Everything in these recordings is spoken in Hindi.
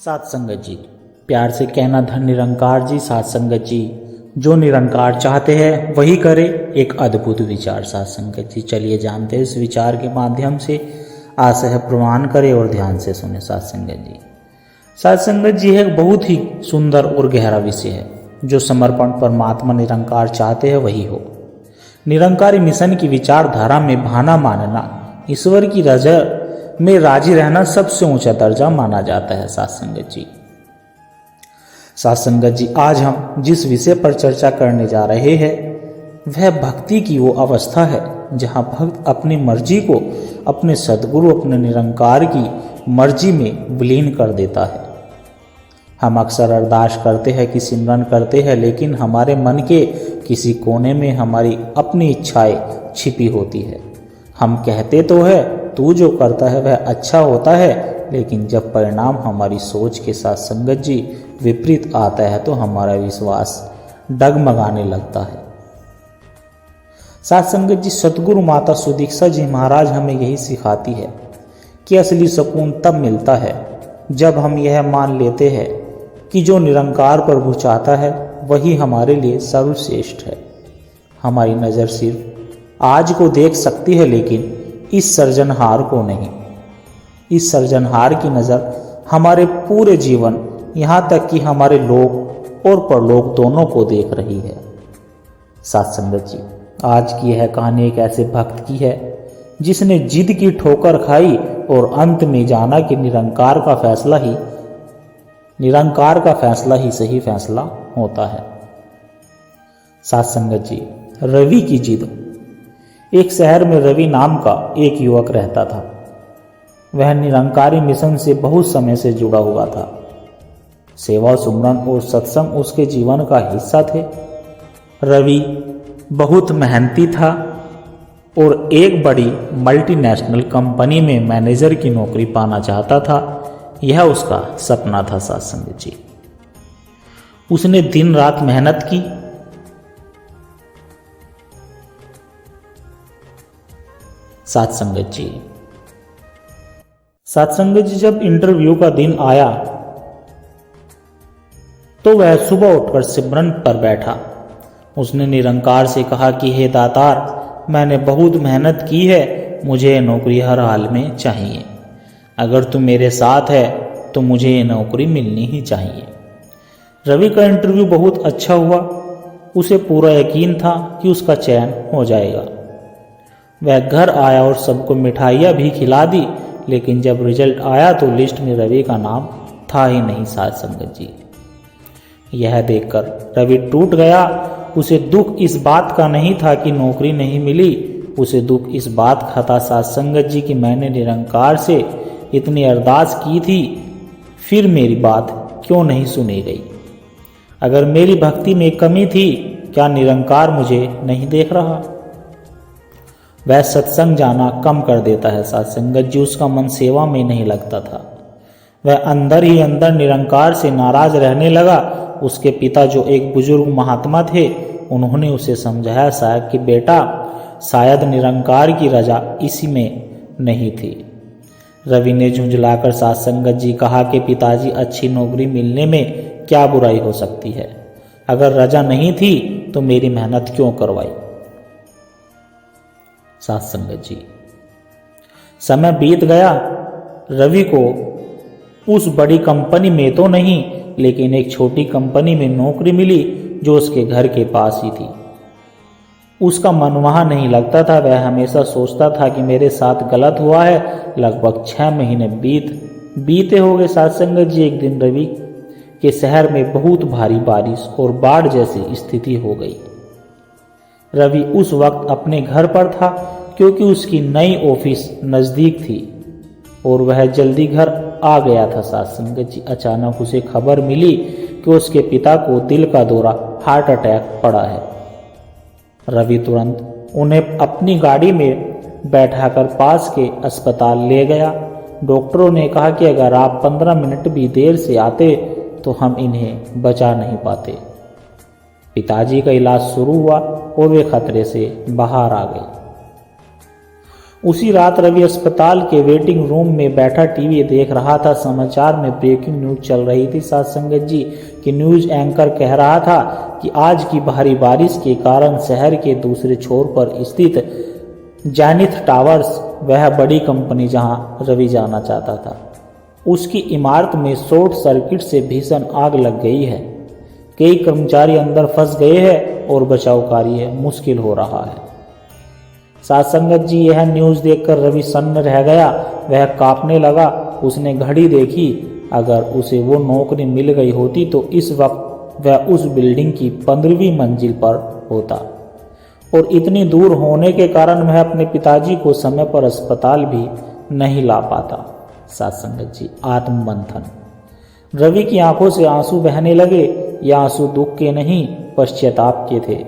सात संगत जी, प्यार से कहना धन निरंकार जी। सात संगत जी, जो निरंकार चाहते हैं वही करे। एक अद्भुत विचार सात संगत जी, चलिए जानते हैं इस विचार के माध्यम से। आशा है प्रमाण करें और ध्यान से सुने सात संगत जी। सात संगत जी, एक बहुत ही सुंदर और गहरा विषय है। जो समर्पण परमात्मा निरंकार चाहते हैं वही हो। निरंकारी मिशन की विचारधारा में भाना मानना, ईश्वर की रजा में राजी रहना सबसे ऊंचा दर्जा माना जाता है। सात संगत जी, सात संगत जी, आज हम जिस विषय पर चर्चा करने जा रहे हैं वह भक्ति की वो अवस्था है जहां भक्त अपनी मर्जी को अपने सद्गुरु, अपने निरंकार की मर्जी में विलीन कर देता है। हम अक्सर अरदास करते हैं कि सिमरन करते हैं, लेकिन हमारे मन के किसी कोने में हमारी अपनी इच्छाएं छिपी होती है। हम कहते तो है तू जो करता है वह अच्छा होता है, लेकिन जब परिणाम हमारी सोच के साथ संगत जी विपरीत आता है तो हमारा विश्वास डगमगाने लगता है। साथ संगत जी, सतगुरु माता सुदीक्षा जी महाराज हमें यही सिखाती है कि असली सुकून तब मिलता है जब हम यह मान लेते हैं कि जो निरंकार प्रभु चाहता है वही हमारे लिए सर्वश्रेष्ठ है। हमारी नज़र सिर्फ आज को देख सकती है, लेकिन इस सर्जनहार को नहीं। इस सर्जनहार की नज़र हमारे पूरे जीवन, यहाँ तक कि हमारे लोक और परलोक दोनों को देख रही है। सात संगत जी, आज की यह कहानी एक ऐसे भक्त की है जिसने जिद की ठोकर खाई और अंत में जाना कि निरंकार का फैसला ही सही फैसला होता है। सात संगत जी, रवि की जिद। एक शहर में रवि नाम का एक युवक रहता था। वह निरंकारी मिशन से बहुत समय से जुड़ा हुआ था। सेवा, सुमरन और सत्संग उसके जीवन का हिस्सा थे। रवि बहुत मेहनती था और एक बड़ी मल्टीनेशनल कंपनी में मैनेजर की नौकरी पाना चाहता था। यह उसका सपना था। सात संगत जी, उसने दिन रात मेहनत की। सात संगत जी, जब इंटरव्यू का दिन आया तो वह सुबह उठकर सिमरन पर बैठा। उसने निरंकार से कहा कि हे दातार, मैंने बहुत मेहनत की है, मुझे ये नौकरी हर हाल में चाहिए। अगर तू मेरे साथ है तो मुझे ये नौकरी मिलनी ही चाहिए। रवि का इंटरव्यू बहुत अच्छा हुआ। उसे पूरा यकीन था कि उसका चयन हो जाएगा। वह घर आया और सबको मिठाइयाँ भी खिला दी, लेकिन जब रिजल्ट आया तो लिस्ट में रवि का नाम था ही नहीं। सात संगत जी, यह देखकर रवि टूट गया। उसे दुख इस बात का नहीं था कि नौकरी नहीं मिली, उसे दुख इस बात का था सात संगत जी कि मैंने निरंकार से इतनी अरदास की थी, फिर मेरी बात क्यों नहीं सुनी गई। अगर मेरी भक्ति में कमी थी, क्या निरंकार मुझे नहीं देख रहा। वह सत्संग जाना कम कर देता है। सात संगत जी, उसका मन सेवा में नहीं लगता था। वह अंदर ही अंदर निरंकार से नाराज रहने लगा। उसके पिता जो एक बुजुर्ग महात्मा थे, उन्होंने उसे समझाया साहब कि बेटा, शायद निरंकार की रजा इसी में नहीं थी। रवि ने झुंझलाकर सात संगत जी कहा कि पिताजी, अच्छी नौकरी मिलने में क्या बुराई हो सकती है। अगर रजा नहीं थी तो मेरी मेहनत क्यों करवाई। सात संगत जी, समय बीत गया। रवि को उस बड़ी कंपनी में तो नहीं, लेकिन एक छोटी कंपनी में नौकरी मिली जो उसके घर के पास ही थी। उसका मन वहां नहीं लगता था। वह हमेशा सोचता था कि मेरे साथ गलत हुआ है। लगभग 6 महीने बीते हो गए। सात संगत जी, एक दिन रवि के शहर में बहुत भारी बारिश और बाढ़ जैसी स्थिति हो गई। रवि उस वक्त अपने घर पर था क्योंकि उसकी नई ऑफिस नज़दीक थी और वह जल्दी घर आ गया था। सात संगत जी, अचानक उसे खबर मिली कि उसके पिता को दिल का दौरा, हार्ट अटैक पड़ा है। रवि तुरंत उन्हें अपनी गाड़ी में बैठाकर पास के अस्पताल ले गया। डॉक्टरों ने कहा कि अगर आप 15 मिनट भी देर से आते तो हम इन्हें बचा नहीं पाते। पिताजी का इलाज शुरू हुआ और वे खतरे से बाहर आ गए। उसी रात रवि अस्पताल के वेटिंग रूम में बैठा टीवी देख रहा था। समाचार में ब्रेकिंग न्यूज चल रही थी साथ संगत जी कि न्यूज एंकर कह रहा था कि आज की भारी बारिश के कारण शहर के दूसरे छोर पर स्थित जैनिथ टावर्स, वह बड़ी कंपनी जहां रवि जाना चाहता था, उसकी इमारत में शॉर्ट सर्किट से भीषण आग लग गई है। कई कर्मचारी अंदर फंस गए हैं और बचाव कार्य मुश्किल हो रहा है। साथ संगत जी यह न्यूज़ देखकर रवि सन्न रह गया। वह कांपने लगा। उसने घड़ी देखी। अगर उसे वो नौकरी मिल गई होती तो इस वक्त वह उस बिल्डिंग की 15वीं मंजिल पर होता और इतनी दूर होने के कारण वह अपने पिताजी को समय पर अस्पताल भी नहीं ला पाता। साथ संगत जी आत्ममंथन। रवि की आंखों से आंसू बहने लगे। ये आंसू दुख के नहीं, पश्चाताप के थे।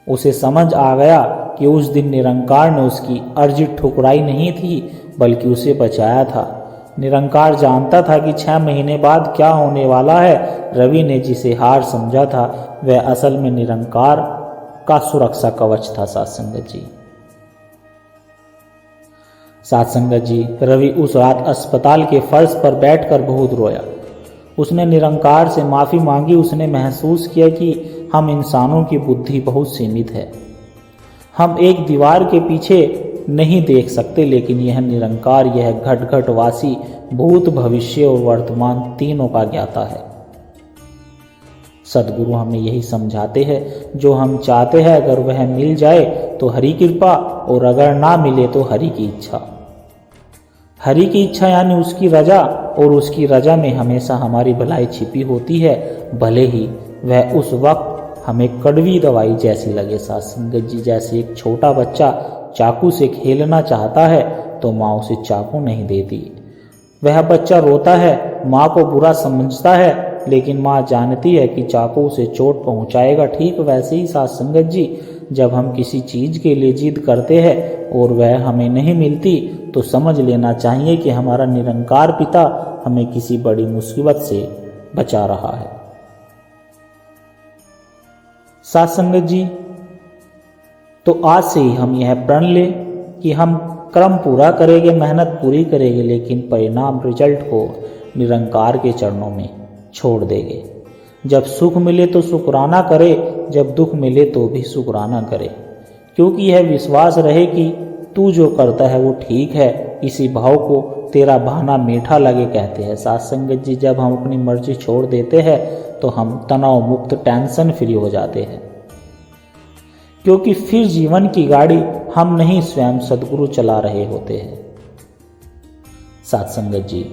उसे समझ आ गया कि उस दिन निरंकार ने उसकी अर्जी ठुकराई नहीं थी, बल्कि उसे बचाया था। निरंकार जानता था कि 6 महीने बाद क्या होने वाला है। रवि ने जिसे हार समझा था वह असल में निरंकार का सुरक्षा कवच था। साथ संगत जी, साथ संगत जी, रवि उस रात अस्पताल के फर्श पर बैठकर बहुत रोया। उसने निरंकार से माफ़ी मांगी। उसने महसूस किया कि हम इंसानों की बुद्धि बहुत सीमित है। हम एक दीवार के पीछे नहीं देख सकते, लेकिन यह निरंकार, यह घट घट वासी, भूत भविष्य और वर्तमान तीनों का ज्ञाता है। सदगुरु हमें यही समझाते हैं, जो हम चाहते हैं अगर वह मिल जाए तो हरि कृपा, और अगर ना मिले तो हरि की इच्छा। हरि की इच्छा यानी उसकी रजा, और उसकी रजा में हमेशा हमारी भलाई छिपी होती है, भले ही वह उस वक्त हमें कड़वी दवाई जैसी लगे। साथ संगत जी, जैसे एक छोटा बच्चा चाकू से खेलना चाहता है तो माँ उसे चाकू नहीं देती। वह बच्चा रोता है, माँ को बुरा समझता है, लेकिन माँ जानती है कि चाकू उसे चोट पहुँचाएगा। ठीक वैसे ही साथ संगत जी, जब हम किसी चीज़ के लिए जिद करते हैं और वह हमें नहीं मिलती तो समझ लेना चाहिए कि हमारा निरंकार पिता हमें किसी बड़ी मुसीबत से बचा रहा है। साथ संगत जी, तो आज से ही हम यह प्रण लें कि हम क्रम पूरा करेंगे, मेहनत पूरी करेंगे, लेकिन परिणाम, रिजल्ट को निरंकार के चरणों में छोड़ देंगे। जब सुख मिले तो शुक्राना करे, जब दुख मिले तो भी शुक्राना करे, क्योंकि यह विश्वास रहे कि तू जो करता है वो ठीक है। इसी भाव को तेरा बहाना मीठा लगे कहते हैं। साथ संगत जी, जब हम अपनी मर्जी छोड़ देते हैं तो हम तनाव मुक्त, टेंशन फ्री हो जाते हैं, क्योंकि फिर जीवन की गाड़ी हम नहीं स्वयं सदगुरु चला रहे होते हैं। साथ संगत जी,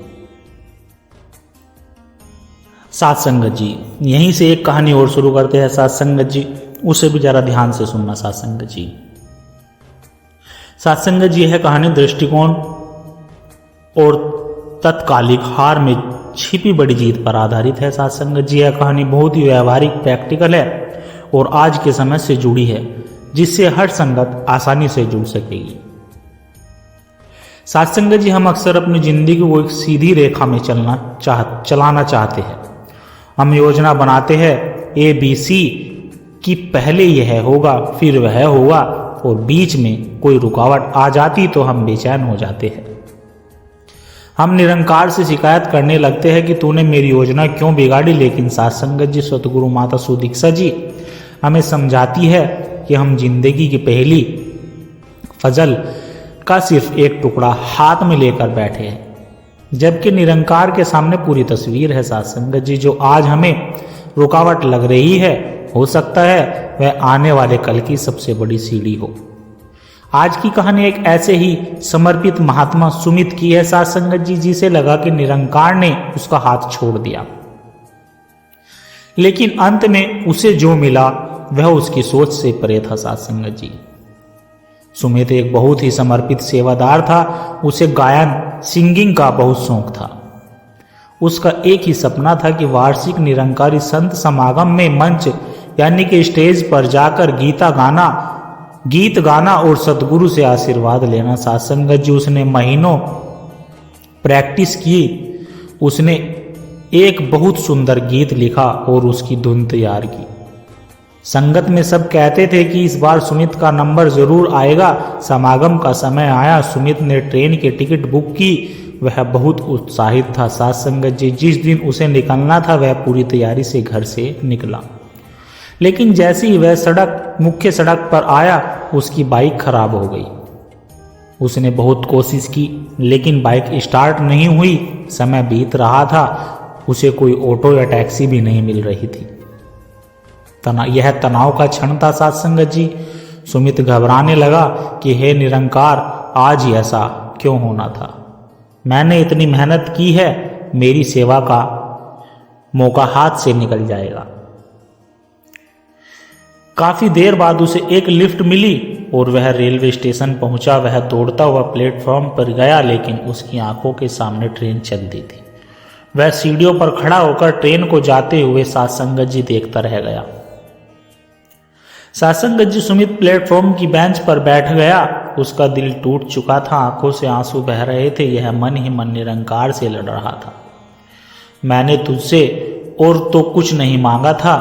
साथ संगत जी, यहीं से एक कहानी और शुरू करते हैं। साथ संगत जी, उसे भी जरा ध्यान से सुनना। साथ संगत जी, साथ संगत जी, यह कहानी दृष्टिकोण और तत्कालिक हार में छिपी बड़ी जीत पर आधारित है। साथ संगत जी, यह कहानी बहुत ही व्यवहारिक, प्रैक्टिकल है और आज के समय से जुड़ी है, जिससे हर संगत आसानी से जुड़ सकेगी। साथ संगत जी, हम अक्सर अपनी जिंदगी को एक सीधी रेखा में चलाना चाहते हैं। हम योजना बनाते हैं ABC कि पहले यह होगा, फिर वह होगा, और बीच में कोई रुकावट आ जाती तो हम बेचैन हो जाते हैं। हम निरंकार से शिकायत करने लगते हैं कि तूने मेरी योजना क्यों बिगाड़ी। लेकिन साथ संगत जी, सतगुरु माता सुदीक्षा जी हमें समझाती है कि हम जिंदगी की पहली फजल का सिर्फ एक टुकड़ा हाथ में लेकर बैठे हैं, जबकि निरंकार के सामने पूरी तस्वीर है। साथ संगत जी, जो आज हमें रुकावट लग रही है, हो सकता है वह आने वाले कल की सबसे बड़ी सीढ़ी हो। आज की कहानी एक ऐसे ही समर्पित महात्मा सुमित की है। साथ संगत जी, जिसे लगा कि निरंकार ने उसका हाथ छोड़ दिया, लेकिन अंत में उसे जो मिला वह उसकी सोच से परे था। साथ संगत जी, सुमित एक बहुत ही समर्पित सेवादार था। उसे गायन, सिंगिंग का बहुत शौक था। उसका एक ही सपना था कि वार्षिक निरंकारी संत समागम में मंच यानी कि स्टेज पर जाकर गीत गाना और सदगुरु से आशीर्वाद लेना। साथ संगत जी, उसने महीनों प्रैक्टिस की। उसने एक बहुत सुंदर गीत लिखा और उसकी धुन तैयार की। संगत में सब कहते थे कि इस बार सुमित का नंबर जरूर आएगा। समागम का समय आया। सुमित ने ट्रेन की टिकट बुक की। वह बहुत उत्साहित था। साथ संगत जी जिस दिन उसे निकलना था वह पूरी तैयारी से घर से निकला, लेकिन जैसे ही वह मुख्य सड़क पर आया उसकी बाइक खराब हो गई। उसने बहुत कोशिश की लेकिन बाइक स्टार्ट नहीं हुई। समय बीत रहा था, उसे कोई ऑटो या टैक्सी भी नहीं मिल रही थी। यह तनाव का क्षण था साथ संगत जी। सुमित घबराने लगा कि हे निरंकार, आज ही ऐसा क्यों होना था। मैंने इतनी मेहनत की है, मेरी सेवा का मौका हाथ से निकल जाएगा। काफी देर बाद उसे एक लिफ्ट मिली और वह रेलवे स्टेशन पहुंचा। वह दौड़ता हुआ प्लेटफॉर्म पर गया, लेकिन उसकी आंखों के सामने ट्रेन चलती थी। वह सीढ़ियों पर खड़ा होकर ट्रेन को जाते हुए सातसंगत जी देखता रह गया। सातसंगत जी सुमित प्लेटफॉर्म की बेंच पर बैठ गया। उसका दिल टूट चुका था, आंखों से आंसू बह रहे थे। यह मन ही मन निरंकार से लड़ रहा था। मैंने तुझसे और तो कुछ नहीं मांगा था,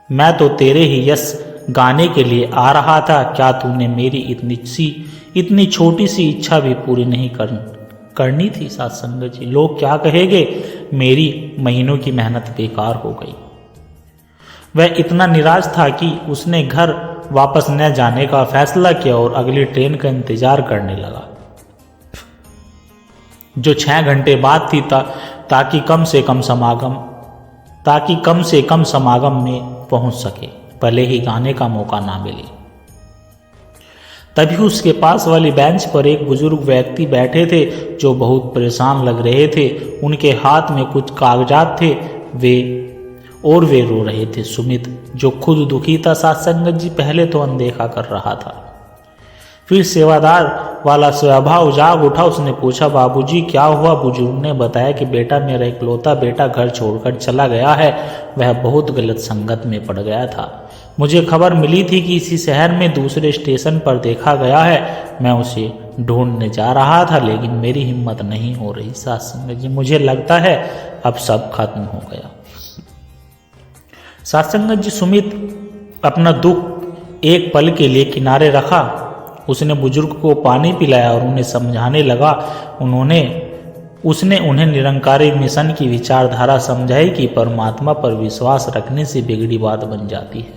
मैं तो तेरे ही यश गाने के लिए आ रहा था। क्या तूने मेरी इतनी छोटी सी इच्छा भी पूरी नहीं करनी थी सातसंगत जी? लोग क्या कहेंगे? मेरी महीनों की मेहनत बेकार हो गई। वह इतना निराश था कि उसने घर वापस न जाने का फैसला किया और अगली ट्रेन का इंतजार करने लगा, जो 6 घंटे बाद थी, ताकि कम से कम समागम में पहुंच सके, भले ही गाने का मौका ना मिले। तभी उसके पास वाली बेंच पर एक बुजुर्ग व्यक्ति बैठे थे जो बहुत परेशान लग रहे थे। उनके हाथ में कुछ कागजात थे, वे रो रहे थे। सुमित, जो खुद दुखी था सातसंगत जी, पहले तो अनदेखा कर रहा था, फिर सेवादार वाला स्वभाव जाग उठा। उसने पूछा, बाबूजी क्या हुआ? बुजुर्ग ने बताया कि बेटा, मेरा इकलौता बेटा घर छोड़कर चला गया है। वह बहुत गलत संगत में पड़ गया था। मुझे खबर मिली थी कि इसी शहर में दूसरे स्टेशन पर देखा गया है। मैं उसे ढूंढने जा रहा था, लेकिन मेरी हिम्मत नहीं हो रही सातसंगत जी। मुझे लगता है अब सब खत्म हो गया। सातसंगत जी, सुमित अपना दुख एक पल के लिए किनारे रखा। उसने बुजुर्ग को पानी पिलाया और उन्हें समझाने लगा। उसने उन्हें निरंकारी मिशन की विचारधारा समझाई कि परमात्मा पर विश्वास रखने से बिगड़ी बात बन जाती है।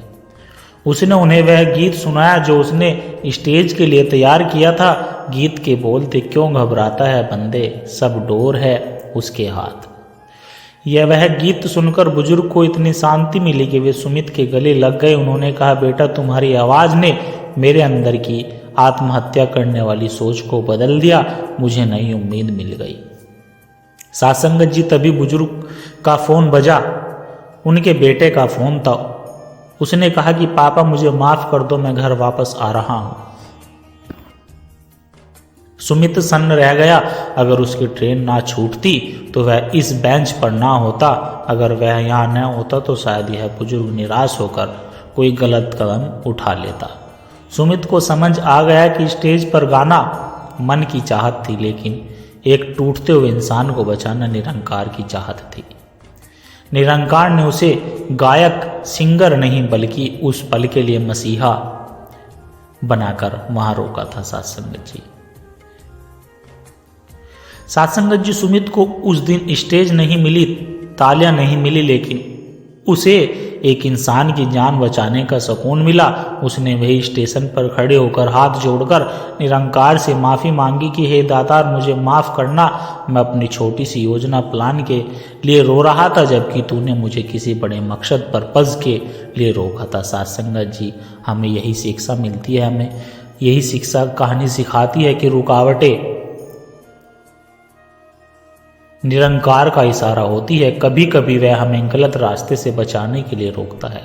उसने उन्हें वह गीत सुनाया जो उसने स्टेज के लिए तैयार किया था। गीत के बोल थे, क्यों घबराता है बंदे, सब डोर है उसके हाथ। वह गीत सुनकर बुजुर्ग को इतनी शांति मिली कि वे सुमित के गले लग गए। उन्होंने कहा, बेटा, तुम्हारी आवाज ने मेरे अंदर की आत्महत्या करने वाली सोच को बदल दिया। मुझे नई उम्मीद मिल गई। सातसंगत जी, तभी बुजुर्ग का फोन बजा। उनके बेटे का फोन था। उसने कहा कि पापा, मुझे माफ कर दो, मैं घर वापस आ रहा हूं। सुमित सन्न रह गया। अगर उसकी ट्रेन ना छूटती तो वह इस बेंच पर ना होता। अगर वह यहाँ न होता तो शायद यह बुजुर्ग निराश होकर कोई गलत कदम उठा लेता। सुमित को समझ आ गया कि स्टेज पर गाना मन की चाहत थी, लेकिन एक टूटते हुए इंसान को बचाना निरंकार की चाहत थी। निरंकार ने उसे गायक, सिंगर नहीं बल्कि उस पल के लिए मसीहा बनाकर वहां रोका था सातसंगत जी। सातसंगत जी, सुमित को उस दिन स्टेज नहीं मिली, तालियां नहीं मिली, लेकिन उसे एक इंसान की जान बचाने का सुकून मिला। उसने वही स्टेशन पर खड़े होकर हाथ जोड़कर निरंकार से माफ़ी मांगी कि हे दातार, मुझे माफ़ करना। मैं अपनी छोटी सी योजना प्लान के लिए रो रहा था, जबकि तूने मुझे किसी बड़े मकसद पर्पज़ के लिए रोका था। सातसंगत जी, हमें यही शिक्षा मिलती है। हमें यही शिक्षा कहानी सिखाती है कि रुकावटें निरंकार का इशारा होती है। कभी कभी वह हमें गलत रास्ते से बचाने के लिए रोकता है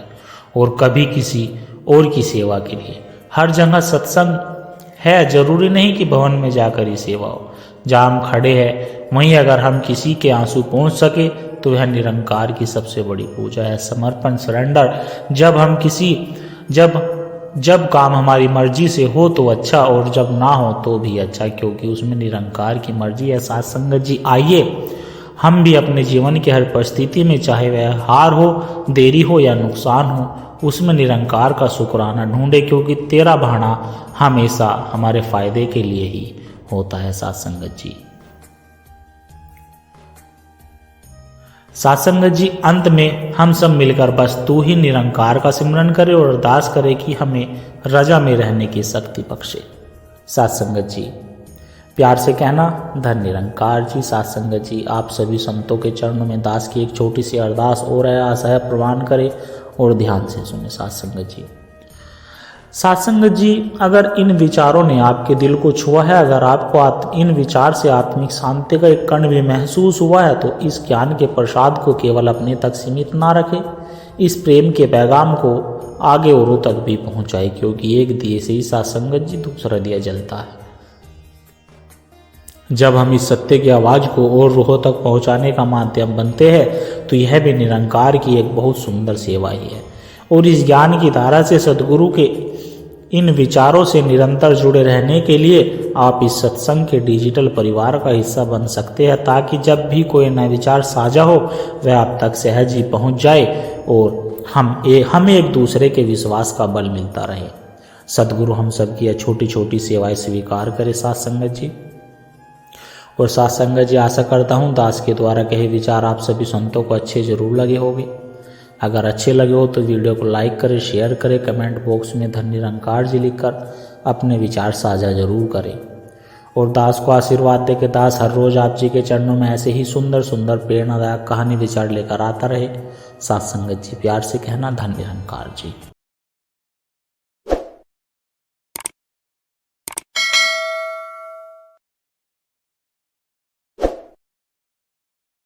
और कभी किसी और की सेवा के लिए। हर जगह सत्संग है, जरूरी नहीं कि भवन में जाकर ही सेवा हो। जहाँ हम खड़े हैं वहीं अगर हम किसी के आंसू पहुँच सके तो वह निरंकार की सबसे बड़ी पूजा है। समर्पण, सरेंडर। जब काम हमारी मर्जी से हो तो अच्छा, और जब ना हो तो भी अच्छा, क्योंकि उसमें निरंकार की मर्जी है। सातसंगत जी, आइए हम भी अपने जीवन की हर परिस्थिति में, चाहे वह हार हो, देरी हो या नुकसान हो, उसमें निरंकार का शुक्राना ढूंढे, क्योंकि तेरा भाना हमेशा हमारे फायदे के लिए ही होता है। साथ संगत जी, साथ संगत जी, अंत में हम सब मिलकर बस तू ही निरंकार का सिमरन करें और अरदास करें कि हमें रजा में रहने की शक्ति बख्शे। साथ संगत जी, प्यार से कहना धन निरंकार जी। साथ संगत जी, आप सभी संतों के चरणों में दास की एक छोटी सी अरदास और है, आशा है प्रवान करें और ध्यान से सुने। साथ संगत जी, साथ संगत जी, अगर इन विचारों ने आपके दिल को छुआ है, अगर आपको इन विचार से आत्मिक शांति का एक कण भी महसूस हुआ है, तो इस ज्ञान के प्रसाद को केवल अपने तक सीमित ना रखें, इस प्रेम के पैगाम को आगे औरों तक भी पहुंचाए, क्योंकि एक दिए से ही साथ संगत जी दूसरा दिया जलता है। जब हम इस सत्य की आवाज़ को और रूहों तक पहुंचाने का माध्यम बनते हैं, तो यह भी निरंकार की एक बहुत सुंदर सेवा ही है। और इस ज्ञान की धारा से सद्गुरु के इन विचारों से निरंतर जुड़े रहने के लिए आप इस सत्संग के डिजिटल परिवार का हिस्सा बन सकते हैं, ताकि जब भी कोई नया विचार साझा हो वह आप तक सहज ही पहुँच जाए और हमें एक दूसरे के विश्वास का बल मिलता रहे। सद्गुरु हम सबकी यह छोटी छोटी सेवाएं स्वीकार करे। साथ संगत जी, और साथ संगत जी, आशा करता हूँ दास के द्वारा कहे विचार आप सभी संतों को अच्छे जरूर लगे होंगे। अगर अच्छे लगे हो तो वीडियो को लाइक करें, शेयर करें, कमेंट बॉक्स में धन निरंकार जी लिखकर अपने विचार साझा जरूर करें। और दास को आशीर्वाद दे के दास हर रोज आप जी के चरणों में ऐसे ही सुंदर सुंदर प्रेरणादायक कहानी विचार लेकर आता रहे। साथ संगत जी, प्यार से कहना धन निरंकार जी।